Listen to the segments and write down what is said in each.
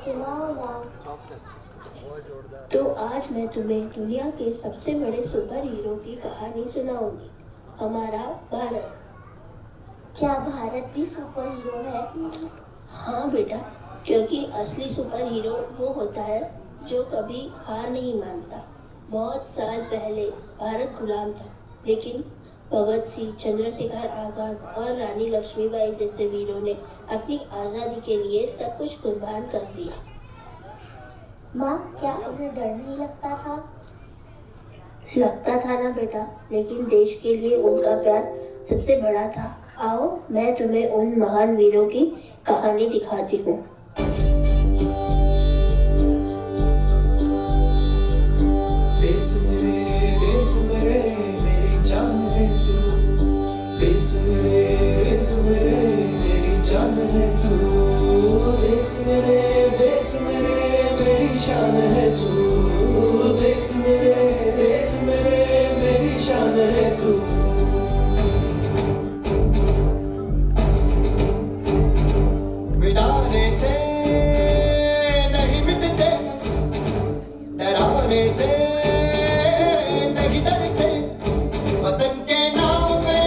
सुनाओ ना। तो आज मैं तुम्हें दुनिया के सबसे बड़े सुपर हीरो की कहानी सुनाऊंगी, हमारा भारत। क्या भारत भी सुपर हीरो है? हाँ बेटा, क्योंकि असली सुपर हीरो वो होता है जो कभी हार नहीं मानता। बहुत साल पहले भारत गुलाम था, लेकिन भगत सिंह, चंद्रशेखर आजाद और रानी लक्ष्मीबाई जैसे वीरों ने अपनी आजादी के लिए सब कुछ कुर्बान कर दिया। माँ, क्या उन्हें डर नहीं लगता था? लगता था ना बेटा, लेकिन देश के लिए उनका प्यार सबसे बड़ा था। आओ, मैं तुम्हें उन महान वीरों की कहानी दिखाती हूँ। देश मेरे मेरी जान है तू। देश मेरे मेरी जान है तू। देश मेरे मेरी शान है तू। देश मेरे मेरी शान है तू। मिटाने से नहीं मिटते, डराने से नहीं डरते, वतन के नाम पे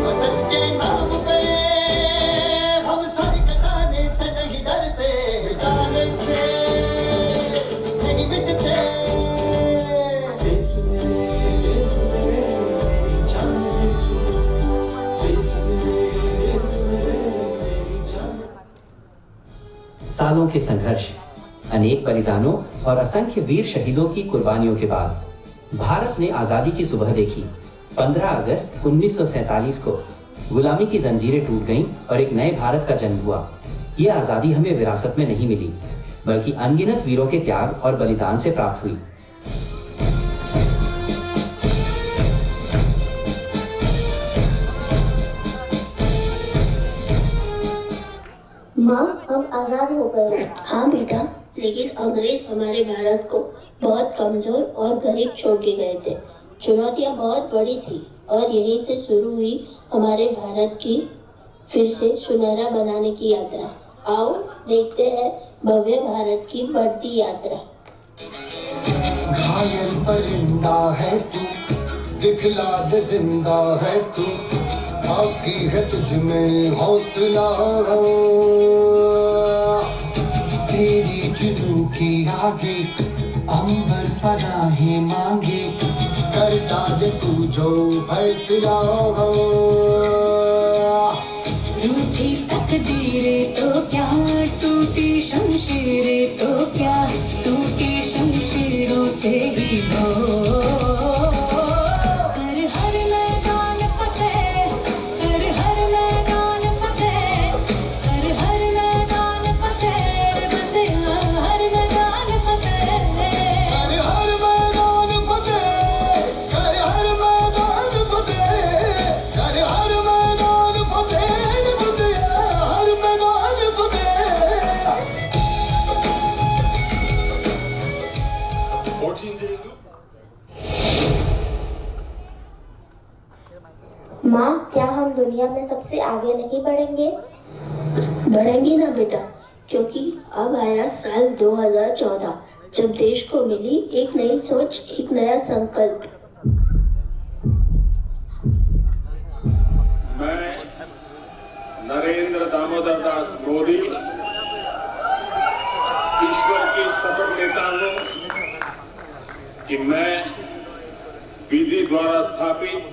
वतन के नाम पे हम सर कटाने से नहीं डरते, मिटाने से नहीं मिटते। देश मेरे मेरी जान है तू। देश मेरे मेरी जान। सालों के संघर्ष, अनेक बलिदानों और असंख्य वीर शहीदों की कुर्बानियों के बाद भारत ने आजादी की सुबह देखी। 15 अगस्त 1947 को गुलामी की जंजीरें टूट गईं और एक नए भारत का जन्म हुआ। ये आजादी हमें विरासत में नहीं मिली, बल्कि अनगिनत वीरों के त्याग और बलिदान से प्राप्त हुई। माँ, हम आजाद हो गए। हाँ बेटा, लेकिन अंग्रेज हमारे भारत को बहुत कमजोर और गरीब छोड़ के गए थे। चुनौतियाँ बहुत बड़ी थी और यहीं से शुरू हुई हमारे भारत की फिर से सुनहरा बनाने की यात्रा। आओ देखते हैं भव्य भारत की बढ़ती यात्रा। घायल परिंदा है तू, दिखला दे जिंदा है तू, बाकी है तुझ में हौसला। तेरी जुनू की आगे अंबर पनाहे मांगे, करता दे तू जो फैसला। रूठी तकदीरें तो क्या, टूटी शमशीरें तो क्या, टूटी शमशीरों से ही हो। कर हर मैदान फतेह, कर हर मैदान फतेह, कर हर मैदान फतेह, बंदे हर मैदान फतेह। कर हर मैदान फतेह, कर हर मैदान फतेह, कर हर मैदान फतेह, फतेह हर मैदान फतेह। माँ, क्या हम दुनिया में सबसे आगे नहीं बढ़ेंगे? बढ़ेंगे ना बेटा, क्योंकि अब आया साल 2014, जब देश को मिली एक नई सोच, एक नया संकल्प। मैं नरेंद्र दामोदर दास मोदी ईश्वर की शपथ लेता हूं कि मैं विधि द्वारा स्थापित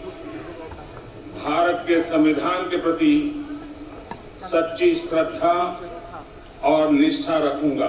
भारत के संविधान के प्रति सच्ची श्रद्धा और निष्ठा रखूंगा।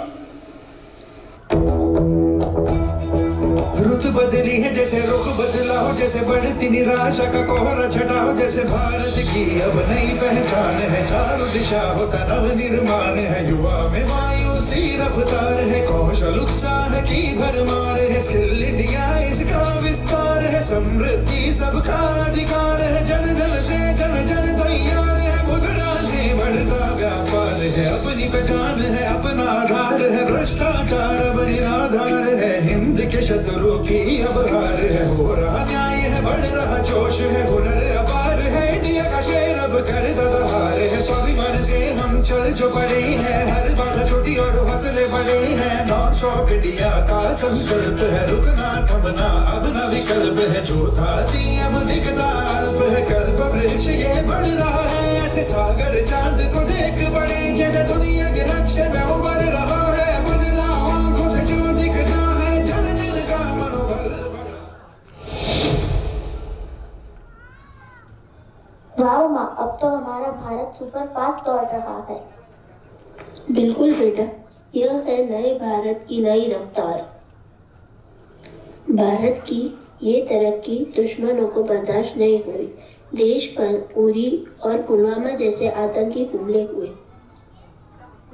रुत बदली है जैसे रुख बदला हो, जैसे बढ़ती निराशा का कोहरा छटा हो, जैसे भारत की अब नई पहचान है, चारों दिशा होता नव निर्माण है। युवा में मायूसी रफ्तार है, कौशल उत्साह की भरमार है, स्किल इंडिया इसका विस्तार है, समृद्धि सबका अधिकार है, जन धन से जन जन तैयार है, मुद्रा से बढ़ता व्यापार है, अपनी पहचान है, अपना आधार है, भ्रष्टाचार अब निराधार है, हिंद के शत्रु की अब हार है, हो रहा न्याय है, बढ़ रहा जोश है, हुनर अपार है, इंडिया का शेर अब कर पर जो पड़े हैं, हर बाधा छोटी और हौसले बड़े हैं। नॉन स्टॉप इंडिया का संकल्प है, रुकना थमना अब न विकल्प है। जो था अब दिखता अल्प है, कल्प वृक्ष ये बढ़ रहा है। ऐसे सागर चांद को देख बड़े, जैसे दुनिया के लक्ष्य में उभर रहा है। बदला आंखों से जो दिखता है, जन जन का मनोबल बढ़ा। वाह माँ, अब तो हमारा भारत सुपर फास्ट दौड़ रहा है। बिल्कुल बेटा, यह है नए भारत की नई रफ्तार। भारत की ये तरक्की दुश्मनों को बर्दाश्त नहीं हुई। देश पर उरी और पुलवामा जैसे आतंकी हमले हुए।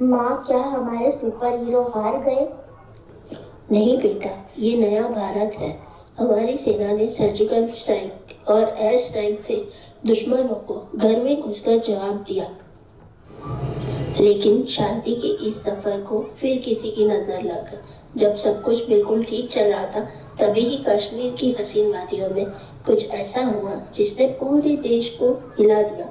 माँ, क्या हमारे सुपर हीरो हार गए? नहीं बेटा, ये नया भारत है। हमारी सेना ने सर्जिकल स्ट्राइक और एयर स्ट्राइक से दुश्मनों को घर में घुसकर जवाब दिया। लेकिन शांति के इस सफर को फिर किसी की नजर लग गई। जब सब कुछ बिल्कुल ठीक चल रहा था, तभी ही कश्मीर की हसीन वादियों में कुछ ऐसा हुआ जिसने पूरे देश को हिला दिया।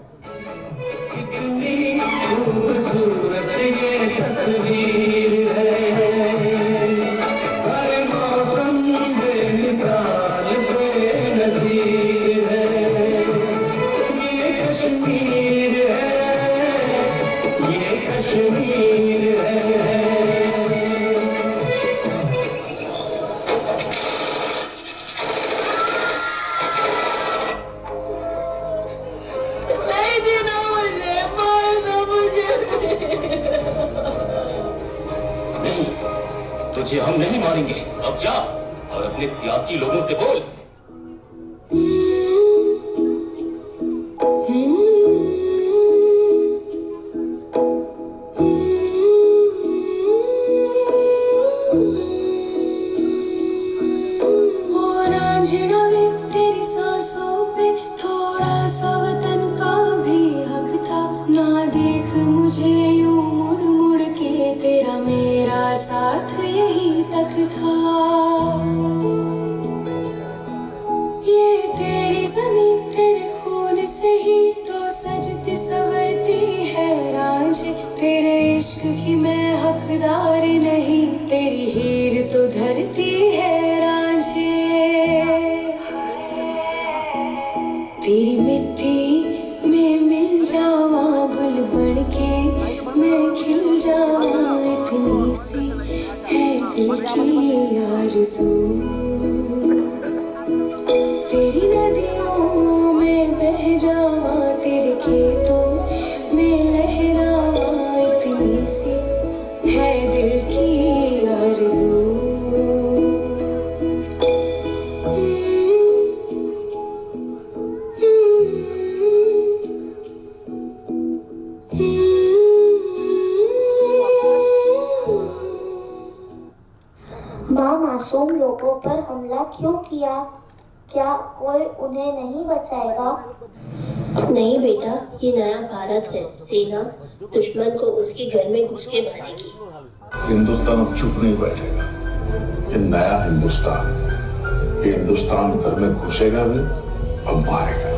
तुझे हम नहीं मारेंगे। अब जा और अपने सियासी लोगों से बोल। तेरी सांसों पे थोड़ा सा वतन का भी हक था। ना देख मुझे यूं मुड़ मुड़ के, तेरा मेरा साथ यही तक था। ये तेरी ज़मीं तेरे खून से ही तो सजती संवरती है रांझे। तेरे इश्क की मैं हकदार नहीं, तेरी हीर तो धरती है रांझे। तेरी मिट्टी में मिल जावा गुल बन के, मैं खिल जावा इतनी सी है दिल की आरज़ू। तेरी नदियों में बह जावा, तेरे खेतों में लहरावा इतनी सी है दिल की आरज़ू। माँ, मासूम लोगों पर हमला क्यों किया? क्या कोई उन्हें नहीं बचाएगा? नहीं बेटा, ये नया भारत है। सेना दुश्मन को उसके घर में घुस के मारेगी। हिंदुस्तान अब चुप नहीं बैठेगा। ये नया हिंदुस्तान, ये हिंदुस्तान घर में घुसेगा भी और मारेगा।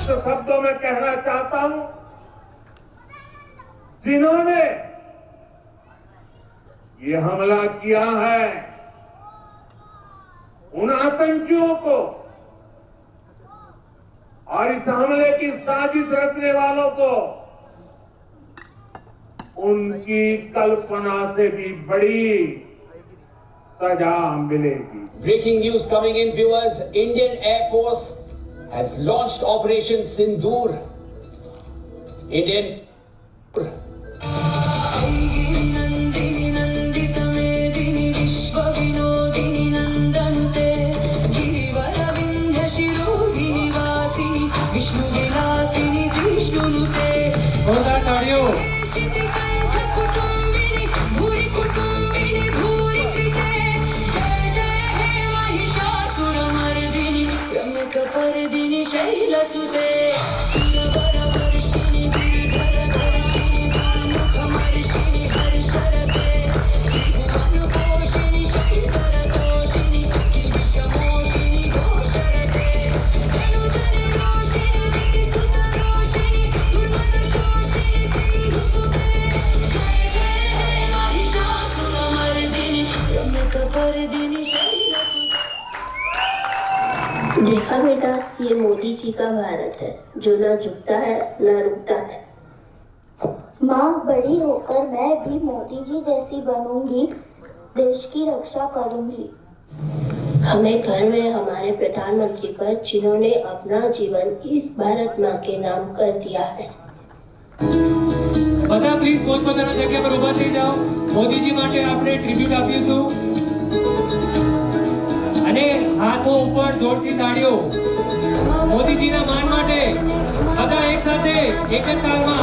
तो शब्दों में कहना चाहता हूं, जिन्होंने ये हमला किया है, उन आतंकियों को और इस हमले की साजिश रचने वालों को उनकी कल्पना से भी बड़ी सजा मिलेगी। Breaking news coming in, viewers. Indian Air Force has launched Operation Sindoor. Indian परदिनी शैलसुते सुरवरवर्षिणि गिरिधरधर्षिणि दुर्मुखमर्षिणि हर्षरते त्रिभुवनपोषिणि शङ्करतोषिणि किल्बिषमोषिणि घोषरते धनुजनरोषिणि दितिसुतरोषिणि दुर्मदशोषिणि Modi ji का भारत है जो ना झुकता है ना रुकता है। माँ, बड़ी होकर मैं भी मोदी जी जैसी बनूंगी, देश की रक्षा करूंगी। हमें गर्व है हमारे प्रधानमंत्री पर जिन्होंने अपना जीवन इस भारत माँ के नाम कर दिया है। બધા પ્લીઝ પોતપોતાના જગ્યા પર ઊભા થઈ જાઓ. મોદીજી માટે આપણે ટ્રિબ્યુટ આપીશું અને હાથો ઉપર જોરથી તાળીઓ મોદીજીના માન માટે બધા એક સાથે એક જ તાલમાં.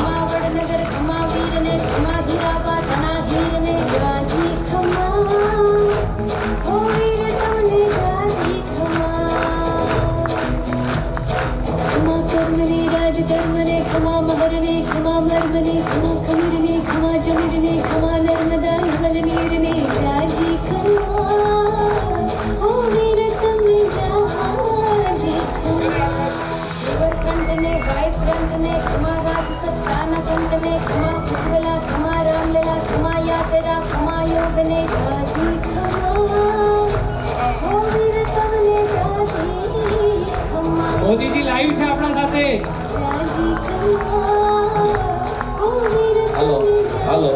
कर्मने खमा महरने खमा मर्मने खमा खमीरने खमा जमीरने खमा नर्मदा हिमल नीरने राजी खमा हो मेरे तमने राजी खमा रिवर फ्रंट ने वाइट फ्रंट ने खमा राज सत्ताना संत ने खमा उज्ज्वला खमा रामलला खमा यात्रा खमा योग ने राजी खमा हो मेरे तमने राजी खमा. મોદીજી લાઈવ છે આપણા સાથે. हेलो हेलो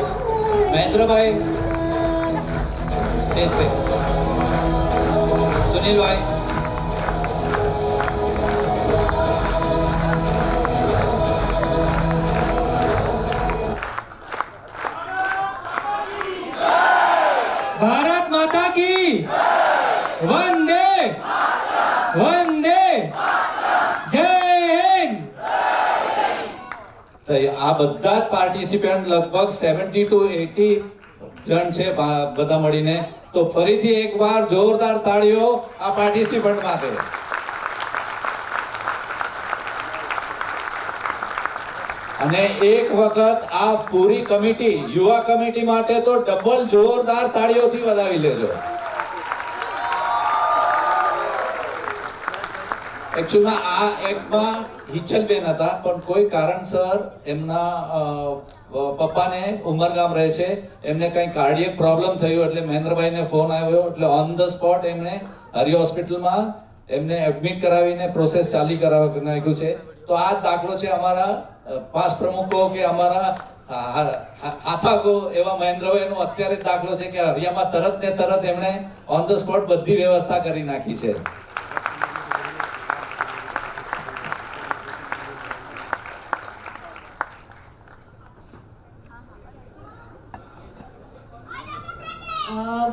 महेंद्र भाई स्टेज पे, सुनील भाई, ભારત માતા की वंदे वंदे जय हिंद. તો આ બધા જ પાર્ટિસિપન્ટ લગભગ 70 to 80 જણ છે બધા મળીને. તો ફરીથી એકવાર જોરદાર તાળીઓ આ પાર્ટિસિપન્ટ માટે. અને એક વખત આ પૂરી કમિટી યુવા કમિટી માટે તો ડબલ જોરદાર તાળીઓથી વધાવી લેજો. એકચ્યુઅલમાં આ એક્ટમાં હિચલબેન હતા પણ કોઈ કારણસર એમના પપ્પાને ઉમરગામ રહે છે, એમને કંઈ કાર્ડિયક પ્રોબ્લેમ થયું એટલે મહેન્દ્રભાઈને ફોન આવ્યો એટલે ઓન ધ સ્પોટ એમને હરિ હોસ્પિટલમાં એમને એડમિટ કરાવીને પ્રોસેસ ચાલી કરાવી નાખ્યું છે. તો આ દાખલો છે અમારા પાસ પ્રમુખો કે અમારા હાથાકો એવા મહેન્દ્રભાઈનો અત્યારે દાખલો છે કે હરિયામાં તરત ને તરત એમણે ઓન ધ સ્પોટ બધી વ્યવસ્થા કરી નાખી છે.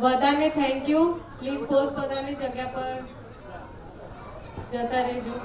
બધાને થેન્ક યુ. પ્લીઝ પોતાની જગ્યા પર જતા રહેજો.